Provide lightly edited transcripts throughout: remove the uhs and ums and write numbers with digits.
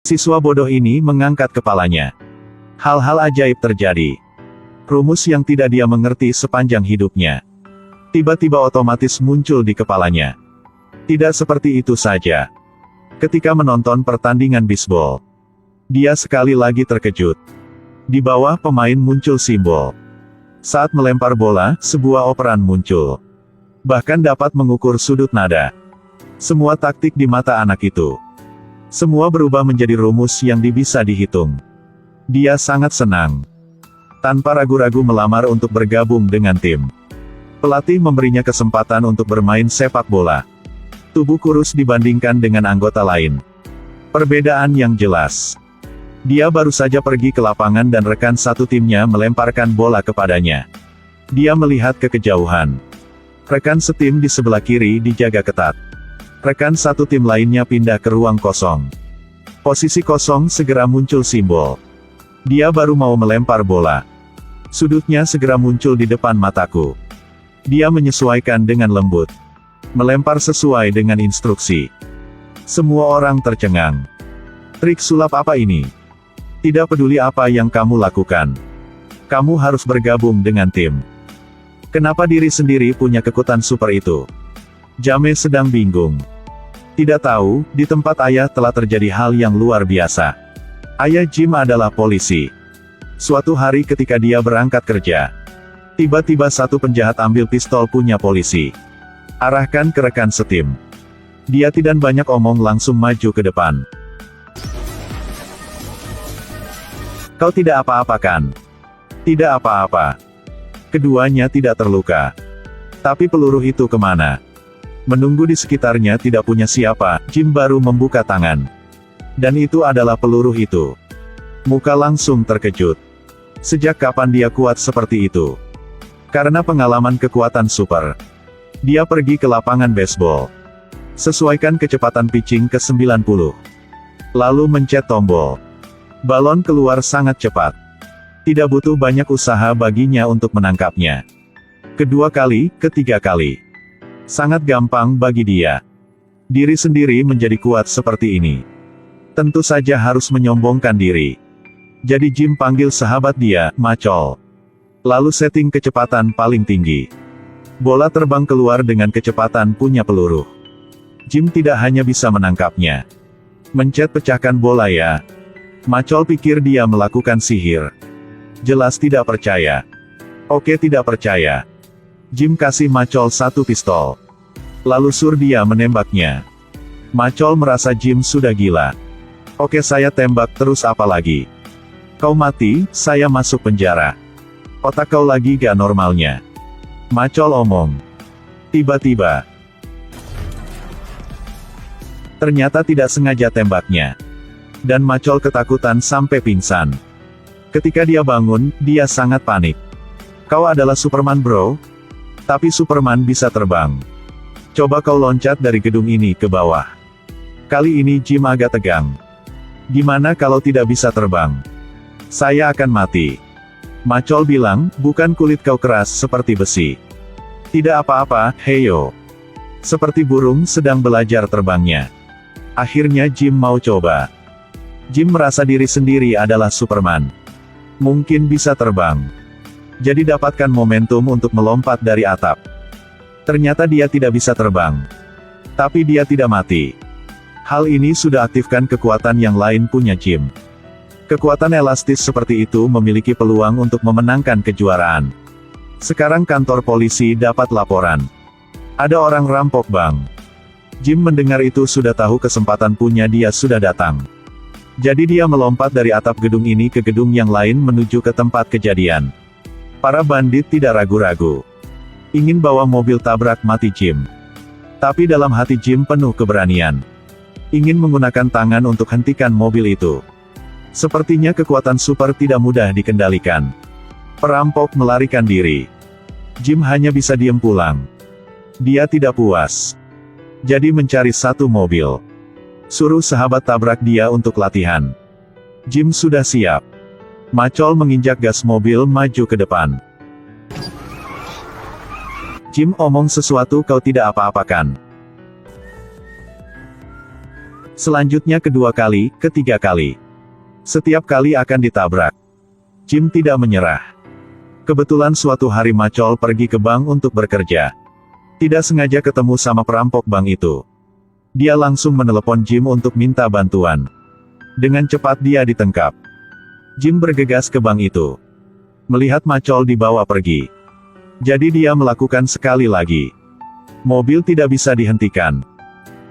Siswa bodoh ini mengangkat kepalanya. Hal-hal ajaib terjadi. Rumus yang tidak dia mengerti sepanjang hidupnya. Tiba-tiba otomatis muncul di kepalanya. Tidak seperti itu saja. Ketika menonton pertandingan bisbol, dia sekali lagi terkejut. Di bawah pemain muncul simbol. Saat melempar bola, sebuah operan muncul. Bahkan dapat mengukur sudut nada. Semua taktik di mata anak itu. Semua berubah menjadi rumus yang bisa dihitung. Dia sangat senang. Tanpa ragu-ragu melamar untuk bergabung dengan tim. Pelatih memberinya kesempatan untuk bermain sepak bola. Tubuh kurus dibandingkan dengan anggota lain. Perbedaan yang jelas. Dia baru saja pergi ke lapangan dan rekan satu timnya melemparkan bola kepadanya. Dia melihat ke kejauhan. Rekan setim di sebelah kiri dijaga ketat. Rekan satu tim lainnya pindah ke ruang kosong. Posisi kosong segera muncul simbol. Dia baru mau melempar bola. Sudutnya segera muncul di depan mataku. Dia menyesuaikan dengan lembut. Melempar sesuai dengan instruksi. Semua orang tercengang. Trik sulap apa ini? Tidak peduli apa yang kamu lakukan. Kamu harus bergabung dengan tim. Kenapa diri sendiri punya kekuatan super itu? James sedang bingung. Tidak tahu, di tempat ayah telah terjadi hal yang luar biasa. Ayah Jim adalah polisi. Suatu hari ketika dia berangkat kerja, tiba-tiba satu penjahat ambil pistol punya polisi. Arahkan ke rekan setim. Dia tidak banyak omong langsung maju ke depan. Kau tidak apa-apa kan? Tidak apa-apa. Keduanya tidak terluka. Tapi peluru itu kemana? Menunggu di sekitarnya tidak punya siapa, Jim baru membuka tangan. Dan itu adalah peluru itu. Muka langsung terkejut. Sejak kapan dia kuat seperti itu? Karena pengalaman kekuatan super. Dia pergi ke lapangan baseball. Sesuaikan kecepatan pitching ke 90. Lalu mencet tombol. Balon keluar sangat cepat. Tidak butuh banyak usaha baginya untuk menangkapnya. Kedua kali, ketiga kali. Sangat gampang bagi dia. Diri sendiri menjadi kuat seperti ini. Tentu saja harus menyombongkan diri. Jadi Jim panggil sahabat dia, Macol. Lalu setting kecepatan paling tinggi. Bola terbang keluar dengan kecepatan punya peluru. Jim tidak hanya bisa menangkapnya. Mencet pecahkan bola ya. Macol pikir dia melakukan sihir. Jelas tidak percaya. Oke, tidak percaya. Jim kasih Macol satu pistol. Lalu suruh dia menembaknya. Macol merasa Jim sudah gila. Oke, saya tembak terus apa lagi? Kau mati, saya masuk penjara. Otak kau lagi gak normalnya. Macol omong. Tiba-tiba. Ternyata tidak sengaja tembaknya. Dan Macol ketakutan sampai pingsan. Ketika dia bangun, dia sangat panik. Kau adalah Superman bro? Tapi Superman bisa terbang. Coba kau loncat dari gedung ini ke bawah. Kali ini Jim agak tegang. Gimana kalau tidak bisa terbang? Saya akan mati. Macol bilang, bukan kulit kau keras seperti besi. Tidak apa-apa, heyo. Seperti burung sedang belajar terbangnya. Akhirnya Jim mau coba. Jim merasa diri sendiri adalah Superman. Mungkin bisa terbang. Jadi dapatkan momentum untuk melompat dari atap. Ternyata dia tidak bisa terbang. Tapi dia tidak mati. Hal ini sudah aktifkan kekuatan yang lain punya Jim. Kekuatan elastis seperti itu memiliki peluang untuk memenangkan kejuaraan. Sekarang kantor polisi dapat laporan. Ada orang rampok bank. Jim mendengar itu sudah tahu kesempatan punya dia sudah datang. Jadi dia melompat dari atap gedung ini ke gedung yang lain menuju ke tempat kejadian. Para bandit tidak ragu-ragu. Ingin bawa mobil tabrak mati Jim. Tapi dalam hati Jim penuh keberanian. Ingin menggunakan tangan untuk hentikan mobil itu. Sepertinya kekuatan super tidak mudah dikendalikan. Perampok melarikan diri. Jim hanya bisa diam pulang. Dia tidak puas. Jadi mencari satu mobil. Suruh sahabat tabrak dia untuk latihan. Jim sudah siap. Macol menginjak gas mobil maju ke depan. Jim omong sesuatu kau tidak apa-apakan. Selanjutnya kedua kali, ketiga kali. Setiap kali akan ditabrak. Jim tidak menyerah. Kebetulan suatu hari Macol pergi ke bank untuk bekerja. Tidak sengaja ketemu sama perampok bank itu. Dia langsung menelepon Jim untuk minta bantuan. Dengan cepat dia ditangkap. Jim bergegas ke bank itu. Melihat Macol dibawa pergi. Jadi dia melakukan sekali lagi. Mobil tidak bisa dihentikan.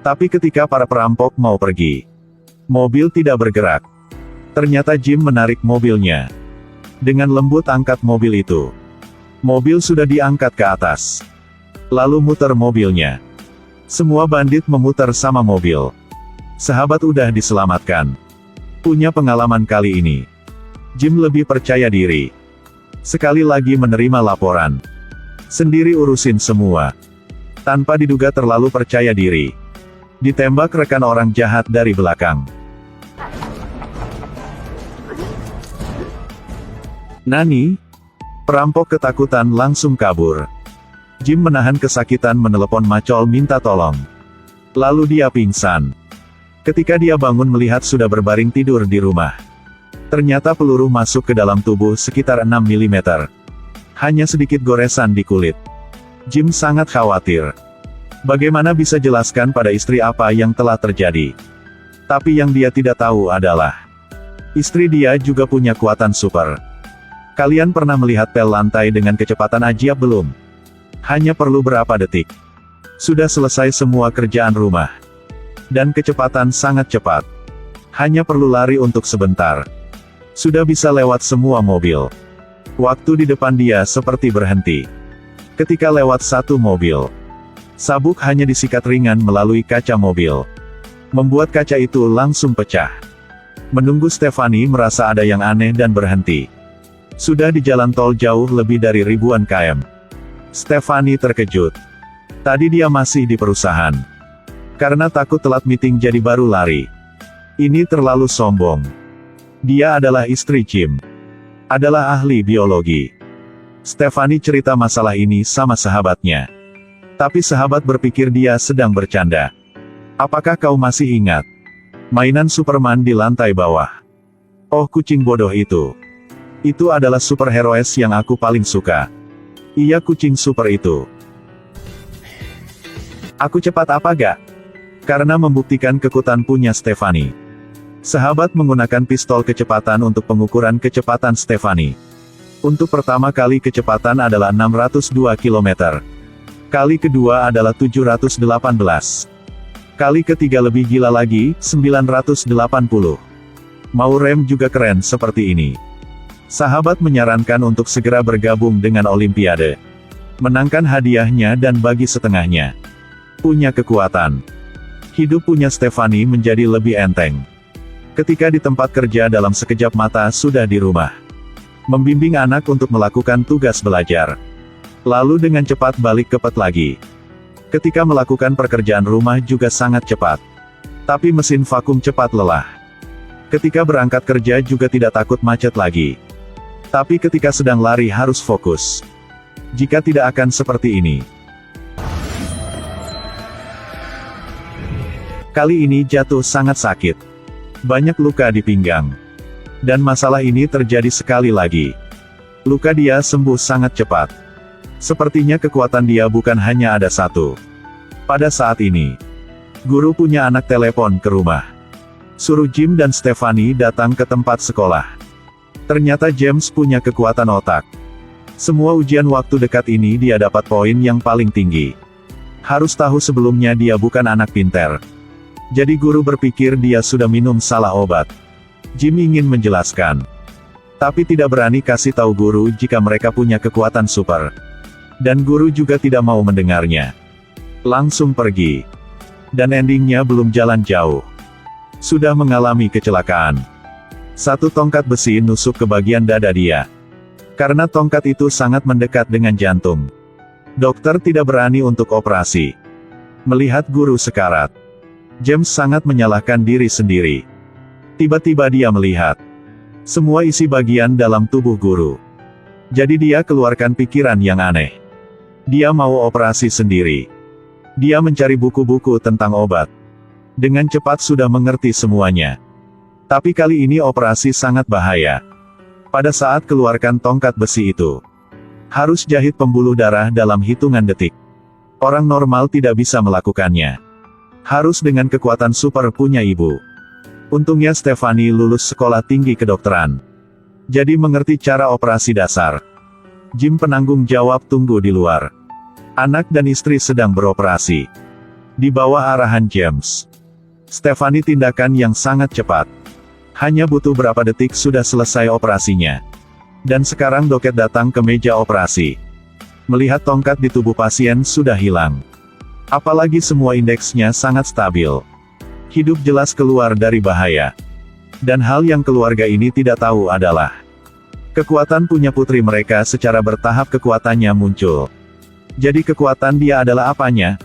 Tapi ketika para perampok mau pergi, mobil tidak bergerak. Ternyata Jim menarik mobilnya. Dengan lembut angkat mobil itu. Mobil sudah diangkat ke atas. Lalu muter mobilnya. Semua bandit memutar sama mobil. Sahabat udah diselamatkan. Punya pengalaman kali ini. Jim lebih percaya diri. Sekali lagi menerima laporan. Sendiri urusin semua. Tanpa diduga terlalu percaya diri. Ditembak rekan orang jahat dari belakang. Nani? Perampok ketakutan langsung kabur. Jim menahan kesakitan menelepon Macol minta tolong. Lalu dia pingsan. Ketika dia bangun melihat sudah berbaring tidur di rumah. Ternyata peluru masuk ke dalam tubuh sekitar 6 mm. Hanya sedikit goresan di kulit. Jim sangat khawatir. Bagaimana bisa jelaskan pada istri apa yang telah terjadi? Tapi yang dia tidak tahu adalah, istri dia juga punya kekuatan super. Kalian pernah melihat pel lantai dengan kecepatan ajaib belum? Hanya perlu berapa detik. Sudah selesai semua kerjaan rumah. Dan kecepatan sangat cepat. Hanya perlu lari untuk sebentar. Sudah bisa lewat semua mobil. Waktu di depan dia seperti berhenti. Ketika lewat satu mobil, sabuk hanya disikat ringan melalui kaca mobil. Membuat kaca itu langsung pecah. Menunggu Stefani merasa ada yang aneh dan berhenti. Sudah di jalan tol jauh lebih dari ribuan km. Stefani terkejut. Tadi dia masih di perusahaan. Karena takut telat meeting jadi baru lari. Ini terlalu sombong. Dia adalah istri Jim. Adalah ahli biologi. Stefani cerita masalah ini sama sahabatnya. Tapi sahabat berpikir dia sedang bercanda. Apakah kau masih ingat? Mainan Superman di lantai bawah. Oh kucing bodoh itu. Itu adalah superheroes yang aku paling suka. Iya kucing super itu. Aku cepat apa gak? Karena membuktikan kekuatan punya Stefani. Sahabat menggunakan pistol kecepatan untuk pengukuran kecepatan Stefani. Untuk pertama kali kecepatan adalah 602 km. Kali kedua adalah 718. Kali ketiga lebih gila lagi, 980. Mau rem juga keren seperti ini. Sahabat menyarankan untuk segera bergabung dengan Olimpiade. Menangkan hadiahnya dan bagi setengahnya. Punya kekuatan. Hidup punya Stefani menjadi lebih enteng. Ketika di tempat kerja dalam sekejap mata sudah di rumah. Membimbing anak untuk melakukan tugas belajar. Lalu dengan cepat balik ke pet lagi. Ketika melakukan pekerjaan rumah juga sangat cepat. Tapi mesin vakum cepat lelah. Ketika berangkat kerja juga tidak takut macet lagi. Tapi ketika sedang lari harus fokus. Jika tidak akan seperti ini. Kali ini jatuh sangat sakit. Banyak luka di pinggang. Dan masalah ini terjadi sekali lagi. Luka dia sembuh sangat cepat. Sepertinya kekuatan dia bukan hanya ada satu. Pada saat ini, guru punya anak telepon ke rumah. Suruh Jim dan Stefani datang ke tempat sekolah. Ternyata James punya kekuatan otak. Semua ujian waktu dekat ini dia dapat poin yang paling tinggi. Harus tahu sebelumnya dia bukan anak pinter. Jadi guru berpikir dia sudah minum salah obat. Jim ingin menjelaskan. Tapi tidak berani kasih tahu guru jika mereka punya kekuatan super. Dan guru juga tidak mau mendengarnya. Langsung pergi. Dan endingnya belum jalan jauh. Sudah mengalami kecelakaan. Satu tongkat besi nusuk ke bagian dada dia. Karena tongkat itu sangat mendekat dengan jantung. Dokter tidak berani untuk operasi. Melihat guru sekarat. James sangat menyalahkan diri sendiri. Tiba-tiba dia melihat. Semua isi bagian dalam tubuh guru. Jadi dia keluarkan pikiran yang aneh. Dia mau operasi sendiri. Dia mencari buku-buku tentang obat. Dengan cepat sudah mengerti semuanya. Tapi kali ini operasi sangat bahaya. Pada saat keluarkan tongkat besi itu, harus jahit pembuluh darah dalam hitungan detik. Orang normal tidak bisa melakukannya. Harus dengan kekuatan super punya ibu. Untungnya Stephanie lulus sekolah tinggi kedokteran. Jadi mengerti cara operasi dasar. Jim penanggung jawab tunggu di luar. Anak dan istri sedang beroperasi. Di bawah arahan James. Stephanie tindakan yang sangat cepat. Hanya butuh berapa detik sudah selesai operasinya. Dan sekarang Doket datang ke meja operasi. Melihat tongkat di tubuh pasien sudah hilang. Apalagi semua indeksnya sangat stabil. Hidup jelas keluar dari bahaya. Dan hal yang keluarga ini tidak tahu adalah kekuatan punya putri mereka secara bertahap kekuatannya muncul. Jadi kekuatan dia adalah apanya?